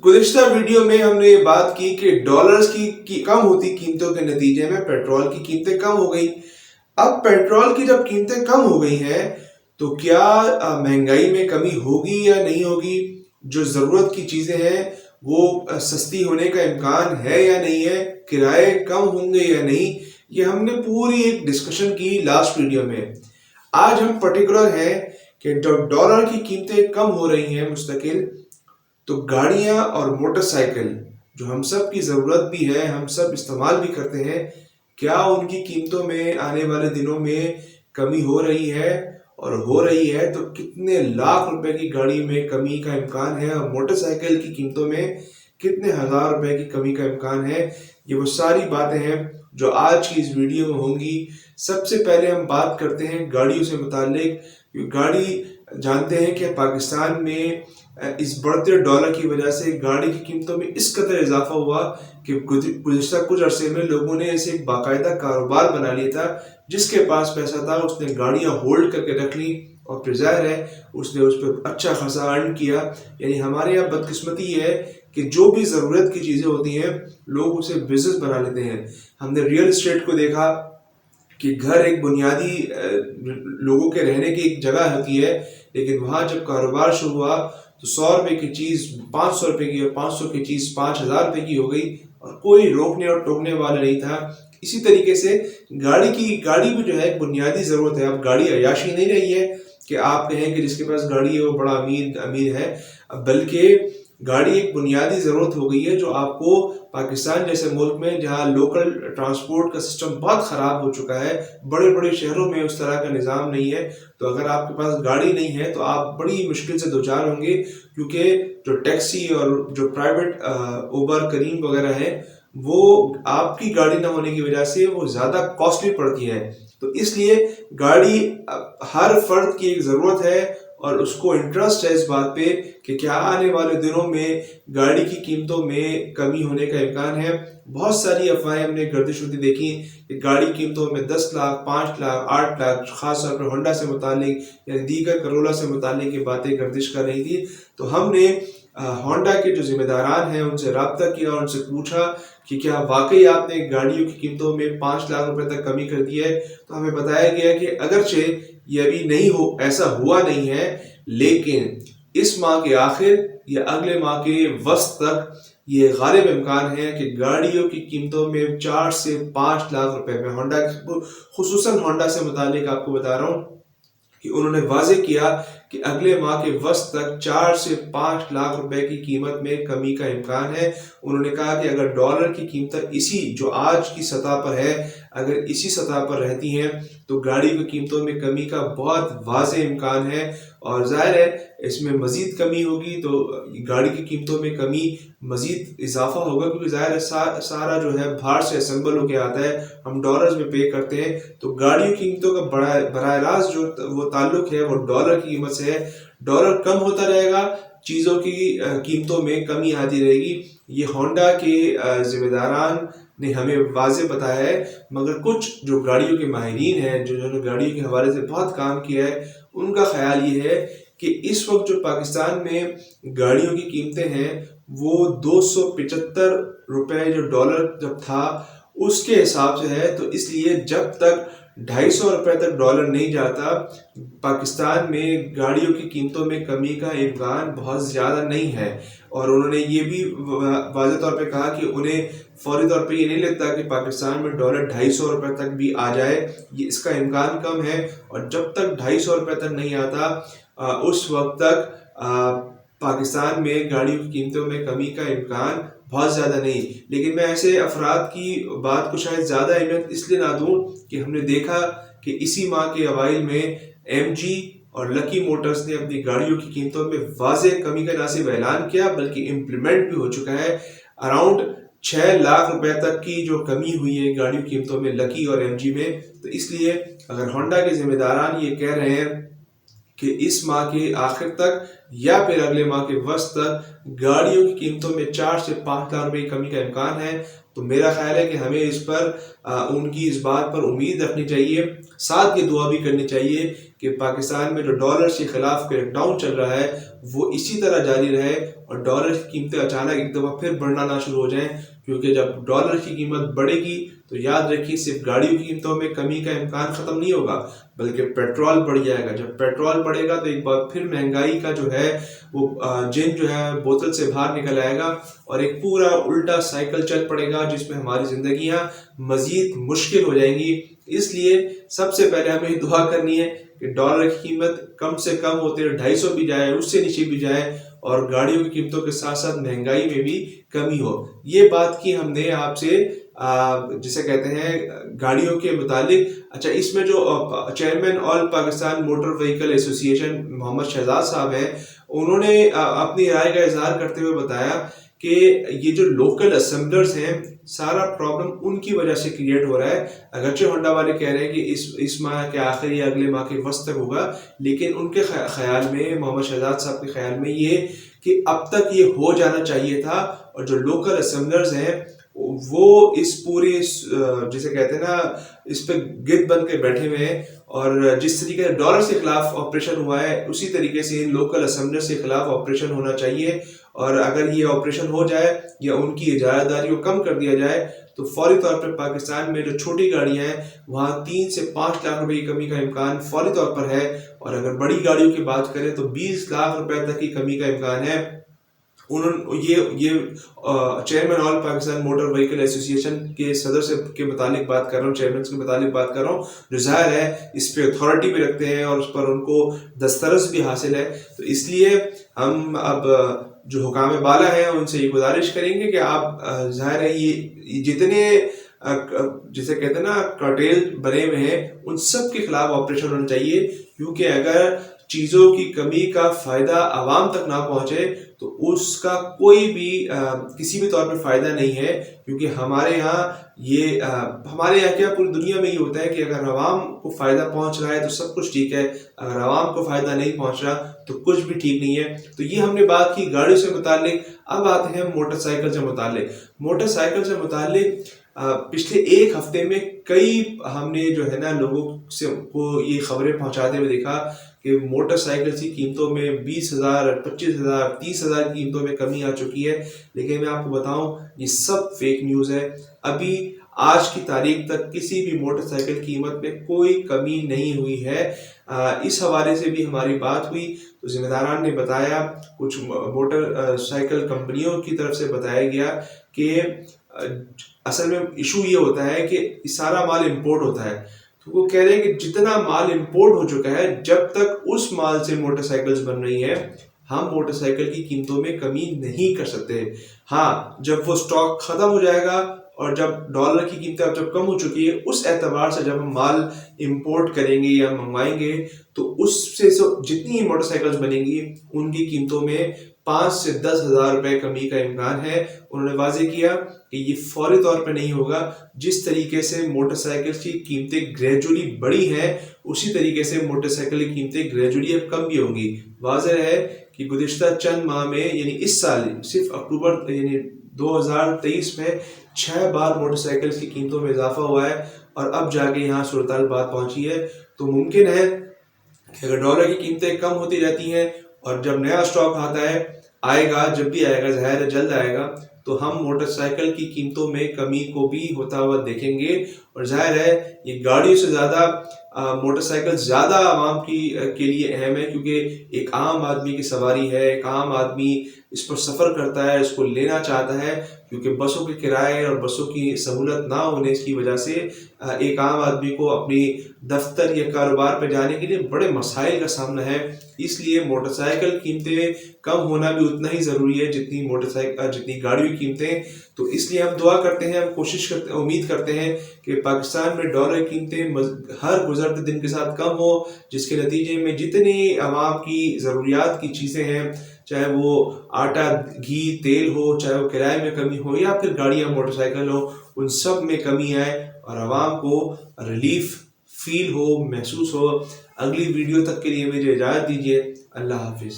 गुज़िश्ता video में हमने ये बात की कि डॉलर्स की कम होती कीमतों के नतीजे में पेट्रोल की कीमतें कम हो गई। अब पेट्रोल की जब कीमतें कम हो गई हैं तो क्या महंगाई में कमी होगी या नहीं होगी? जो ज़रूरत की चीज़ें हैं वो सस्ती होने का इम्कान है या नहीं है? किराए कम होंगे या नहीं? ये हमने पूरी एक डिस्कशन की लास्ट वीडियो में। आज हम पर्टिकुलर हैं कि जब डॉलर की कीमतें कम हो रही हैं मुस्तकिल, तो गाड़ियाँ और मोटरसाइकिल जो हम सब की ज़रूरत भी है, हम सब इस्तेमाल भी करते हैं, क्या उनकी कीमतों में आने वाले दिनों में कमी हो रही है? और हो रही है तो कितने लाख रुपए की गाड़ी में कमी का इम्कान है और मोटरसाइकिल की कीमतों में कितने हज़ार रुपए की कमी का इम्कान है? ये वो सारी बातें हैं जो आज की इस वीडियो में होंगी। सबसे पहले हम बात करते हैं गाड़ियों से मुताल्लिक। गाड़ी जानते हैं कि पाकिस्तान में इस बढ़ते डॉलर की वजह से गाड़ी की कीमतों में इस कदर इजाफा हुआ कि गुज़िश्ता कुछ अरसे में लोगों ने इसे एक बाकायदा कारोबार बना लिया था। जिसके पास पैसा था उसने गाड़ियां होल्ड करके रख ली और फिर ज़ाहिर है उसने उस पर अच्छा खासा अर्न किया। यानी हमारे यहाँ बदकिस्मती ये है कि जो भी ज़रूरत की चीज़ें होती हैं लोग उसे बिजनेस बना लेते हैं। हमने रियल इस्टेट को देखा कि घर एक बुनियादी लोगों के रहने की एक जगह होती है, लेकिन वहाँ जब कारोबार शुरू हुआ तो 100 रुपए की चीज़ 500 रुपए की और 500 की चीज़ 5000 रुपए की हो गई और कोई रोकने और टोकने वाला नहीं था। इसी तरीके से गाड़ी भी जो है एक बुनियादी ज़रूरत है। अब गाड़ी अयाशी नहीं रही है कि आप कहें कि जिसके पास गाड़ी है वो बड़ा अमीर है, बल्कि गाड़ी एक बुनियादी ज़रूरत हो गई है जो आपको पाकिस्तान जैसे मुल्क में जहाँ लोकल ट्रांसपोर्ट का सिस्टम बहुत ख़राब हो चुका है, बड़े बड़े शहरों में उस तरह का निज़ाम नहीं है, तो अगर आपके पास गाड़ी नहीं है तो आप बड़ी मुश्किल से दो चार होंगे, क्योंकि जो टैक्सी और जो प्राइवेट उबर करीम वगैरह हैं वो आपकी गाड़ी ना होने की वजह से वो ज़्यादा कॉस्टली पड़ती है। तो इसलिए गाड़ी हर फर्द की एक ज़रूरत है और उसको इंटरेस्ट है इस बात पे कि क्या आने वाले दिनों में गाड़ी की कीमतों में कमी होने का इम्कान है। बहुत सारी अफवाहें हमने गर्दिश होती देखी कि गाड़ी कीमतों में 10 लाख, 5 लाख, 8 लाख, खास तौर पर होंडा से मुतालिक या दीगर करोला से मुतालिक ये बातें गर्दिश कर रही थी। तो हमने होंडा के जो जिम्मेदारान हैं उनसे रब्ता किया और उनसे पूछा कि क्या वाकई आपने गाड़ियों की कीमतों में 5 लाख रुपए तक कमी कर दी है। तो हमें बताया गया कि अगरचे ये अभी नहीं हो, ऐसा हुआ नहीं है, लेकिन इस माह के आखिर या अगले माह के वस्त तक ये गालिब इम्कान है कि गाड़ियों की कीमतों में 4 से 5 लाख रुपए में होंडा, खुसूसन होंडा से मुतालिक आपको बता रहा हूँ कि उन्होंने वाजे किया कि अगले माह के वस्त तक 4 से 5 लाख रुपए की कीमत में कमी का इम्कान है। उन्होंने कहा कि अगर डॉलर की कीमत इसी जो आज की सतह पर है अगर इसी सतह पर रहती हैं तो गाड़ी की कीमतों में कमी का बहुत वाज़े इम्कान है और ज़ाहिर है इसमें मज़ीद कमी होगी तो गाड़ी की कीमतों में कमी मज़ीद इजाफा होगा, क्योंकि ज़ाहिर है सारा जो है बाहर से असेंबल होकर आता है, हम डॉलर्स में पे करते हैं, तो गाड़ियों की कीमतों का बराह रास्त जो वो ताल्लुक है वो डॉलर की कीमत से है। डॉलर कम होता रहेगा, चीज़ों की कीमतों में कमी आती रहेगी। ये होंडा के जिम्मेदारान ने हमें वाज़े बताया है, मगर कुछ जो गाड़ियों के माहिरीन हैं जिन्होंने गाड़ियों के हवाले से बहुत काम किया है, उनका ख्याल ये है कि इस वक्त जो पाकिस्तान में गाड़ियों की कीमतें हैं वो 275 रुपए जो डॉलर जब था उसके हिसाब से है। तो इसलिए जब तक 250 रुपए तक डॉलर नहीं जाता पाकिस्तान में गाड़ियों की कीमतों में कमी का इम्कान बहुत ज़्यादा नहीं है। और उन्होंने ये भी वाज़ेह तौर पे कहा कि उन्हें फौरी तौर पे ये नहीं लगता कि पाकिस्तान में डॉलर 250 रुपए तक भी आ जाए, ये इसका इम्कान कम है। और जब तक 250 रुपए तक नहीं आता उस वक्त तक पाकिस्तान में गाड़ियों की कीमतों में कमी का इम्कान बहुत ज़्यादा नहीं। लेकिन मैं ऐसे अफराद की बात को शायद ज़्यादा अहमियत इसलिए ना दूँ कि हमने देखा कि इसी माह के अवाइल में MG और लकी मोटर्स ने अपनी गाड़ियों की कीमतों में वाज़ेह कमी का ना सिर्फ ऐलान किया बल्कि इम्प्लीमेंट भी हो चुका है। अराउंड 6 लाख रुपए तक की जो कमी हुई है गाड़ियों की कीमतों में लकी और MG में। तो इसलिए अगर होंडा के जिम्मेदारान ये कह रहे हैं कि इस माह के आखिर तक या फिर अगले माह के वस्त तक गाड़ियों की कीमतों में 4 से 5 लाख रुपए की कमी का इम्कान है, तो मेरा ख्याल है कि हमें इस पर उनकी इस बात पर उम्मीद रखनी चाहिए, साथ ये दुआ भी करनी चाहिए کہ پاکستان میں جو ڈالرز کے خلاف کریک ڈاؤن چل رہا ہے وہ اسی طرح جاری رہے اور ڈالر کی قیمتیں اچانک ایک دفعہ پھر بڑھنا نہ شروع ہو جائیں، کیونکہ جب ڈالر کی قیمت بڑھے گی تو یاد رکھیے صرف گاڑیوں کی قیمتوں میں کمی کا امکان ختم نہیں ہوگا بلکہ پیٹرول بڑھ جائے گا۔ جب پیٹرول بڑھے گا تو ایک بار پھر مہنگائی کا جو ہے وہ جن جو ہے بوتل سے باہر نکل آئے گا اور ایک پورا الٹا سائیکل چل پڑے گا جس میں ہماری زندگیاں مزید مشکل ہو جائیں گی۔ اس لیے سب سے پہلے ہمیں یہ دعا کرنی ہے کہ ڈالر کی قیمت کم سے کم ہوتے 250 بھی جائے، اس سے نیچے بھی جائے، اور گاڑیوں کی قیمتوں کے ساتھ ساتھ مہنگائی میں بھی کمی ہو۔ یہ بات کی ہم نے آپ سے جسے کہتے ہیں گاڑیوں کے متعلق۔ اچھا، اس میں جو چیئرمین آل پاکستان موٹر وہیکل ایسوسی ایشن محمد شہزاد صاحب ہیں، انہوں نے اپنی رائے کا اظہار کرتے ہوئے بتایا کہ یہ جو لوکل اسمبلرز ہیں سارا پرابلم ان کی وجہ سے کریٹ ہو رہا ہے۔ اگرچہ ہونڈا والے کہہ رہے ہیں کہ اس ماہ کے آخر یا اگلے ماہ کے وسط تک ہوگا، لیکن ان کے خیال میں، محمد شہزاد صاحب کے خیال میں، یہ کہ اب تک یہ ہو جانا چاہیے تھا، اور جو لوکل اسمبلرز ہیں وہ اس پوری جسے کہتے ہیں نا اس پہ گد بن کے بیٹھے ہوئے ہیں، اور جس طریقے سے ڈالر کے خلاف آپریشن ہوا ہے اسی طریقے سے ان لوکل اسمبلرز کے خلاف آپریشن ہونا چاہیے، اور اگر یہ آپریشن ہو جائے یا ان کی اجارہ داری کو کم کر دیا جائے تو فوری طور پر پاکستان میں جو چھوٹی گاڑیاں ہیں وہاں 3 سے 5 لاکھ روپے کی کمی کا امکان فوری طور پر ہے، اور اگر بڑی گاڑیوں کی بات کریں تو 20 لاکھ روپے تک کی کمی کا امکان ہے۔ یہ چیئرمین آل پاکستان موٹر وہیکل ایسوسی ایشن کے صدر سے کے متعلق بات کر رہا ہوں، چیئرمین کے متعلق بات کر رہا ہوں، جو ظاہر ہے اس پہ اتھارٹی بھی رکھتے ہیں اور اس پر ان کو دسترس بھی حاصل ہے۔ تو اس لیے ہم اب جو حکام بالا ہیں ان سے یہ گزارش کریں گے کہ آپ ظاہر ہے یہ جتنے جسے کہتے ہیں نا کارٹیل بنے ہوئے ہیں ان سب کے خلاف آپریشن ہونا چاہیے، کیونکہ اگر چیزوں کی کمی کا فائدہ عوام تک نہ پہنچے تو اس کا کوئی بھی کسی بھی طور پہ فائدہ نہیں ہے، کیونکہ ہمارے یہاں کیا پوری دنیا میں یہ ہوتا ہے کہ اگر عوام کو فائدہ پہنچ رہا ہے تو سب کچھ ٹھیک ہے، اگر عوام کو فائدہ نہیں پہنچ رہا تو کچھ بھی ٹھیک نہیں ہے۔ تو یہ ہم نے بات کی گاڑیوں سے متعلق۔ اب آتے ہیں موٹر سائیکل سے متعلق۔ موٹر سائیکل سے متعلق پچھلے ایک ہفتے میں کئی ہم نے جو ہے نا لوگوں سے کو یہ خبریں پہنچاتے ہوئے دیکھا کہ موٹر سائیکل کی قیمتوں میں 20,000 25,000 30,000 کی قیمتوں میں کمی آ چکی ہے، لیکن میں آپ کو بتاؤں یہ سب فیک نیوز ہے۔ ابھی آج کی تاریخ تک کسی بھی موٹر سائیکل کی قیمت میں کوئی کمی نہیں ہوئی ہے۔ اس حوالے سے بھی ہماری بات ہوئی تو ذمہ داران نے بتایا، کچھ موٹر سائیکل کمپنیوں کی طرف سے بتایا گیا کہ اصل میں ایشو یہ ہوتا ہے کہ سارا مال امپورٹ ہوتا ہے، تو وہ کہہ رہے ہیں کہ جتنا مال امپورٹ ہو چکا ہے جب تک اس مال سے موٹر سائیکلز بن رہی ہیں ہم موٹر سائیکل کی قیمتوں میں کمی نہیں کر سکتے۔ ہاں، جب وہ سٹاک ختم ہو جائے گا اور جب ڈالر کی قیمتیں اب جب کم ہو چکی ہے اس اعتبار سے جب ہم مال امپورٹ کریں گے یا منگوائیں گے تو اس سے جتنی موٹر سائیکلز بنیں گی ان کی قیمتوں میں 5 سے 10,000 روپے کمی کا امکان ہے۔ انہوں نے واضح کیا کہ یہ فوری طور پہ نہیں ہوگا، جس طریقے سے موٹر سائیکل کی قیمتیں گریجولی بڑھی ہیں اسی طریقے سے موٹر سائیکل کی قیمتیں گریجولی اب کم بھی ہوں گی۔ واضح ہے کہ گزشتہ چند ماہ میں یعنی اس سال صرف اکتوبر یعنی 2023 میں 6 بار موٹر سائیکل کی قیمتوں میں اضافہ ہوا ہے، اور اب جا کے یہاں صورتحال بات پہنچی ہے۔ تو ممکن ہے کہ اگر ڈالر کی قیمتیں کم ہوتی جاتی ہیں اور جب نیا اسٹاک آئے گا جب بھی آئے گا، ظاہر ہے جلد آئے گا، تو ہم موٹر سائیکل کی قیمتوں میں کمی کو بھی ہوتا ہوا دیکھیں گے۔ اور ظاہر ہے یہ گاڑیوں سے زیادہ موٹر سائیکل زیادہ عوام کے لیے اہم ہے، کیونکہ ایک عام آدمی کی سواری ہے، ایک عام آدمی اس پر سفر کرتا ہے، اس کو لینا چاہتا ہے، کیونکہ بسوں کے کرائے اور بسوں کی سہولت نہ ہونے کی وجہ سے ایک عام آدمی کو اپنی دفتر یا کاروبار پہ جانے کے لیے بڑے مسائل کا سامنا ہے۔ اس لیے موٹر سائیکل قیمتیں کم ہونا بھی اتنا ہی ضروری ہے جتنی گاڑیوں کی قیمتیں۔ تو اس لیے ہم دعا کرتے ہیں، ہم کوشش کرتے ہیں، امید کرتے ہیں کہ پاکستان میں ڈالر کی قیمتیں ہر گزرتے دن کے ساتھ کم ہو، جس کے نتیجے میں جتنی عوام کی ضروریات کی چیزیں ہیں، چاہے وہ آٹا، گھی، تیل ہو، چاہے وہ کرائے میں کمی ہو یا پھر گاڑیاں موٹر سائیکل ہو، ان سب میں کمی آئے اور عوام کو ریلیف فیل ہو، محسوس ہو۔ اگلی ویڈیو تک کے لیے مجھے اجازت دیجیے۔ اللہ حافظ۔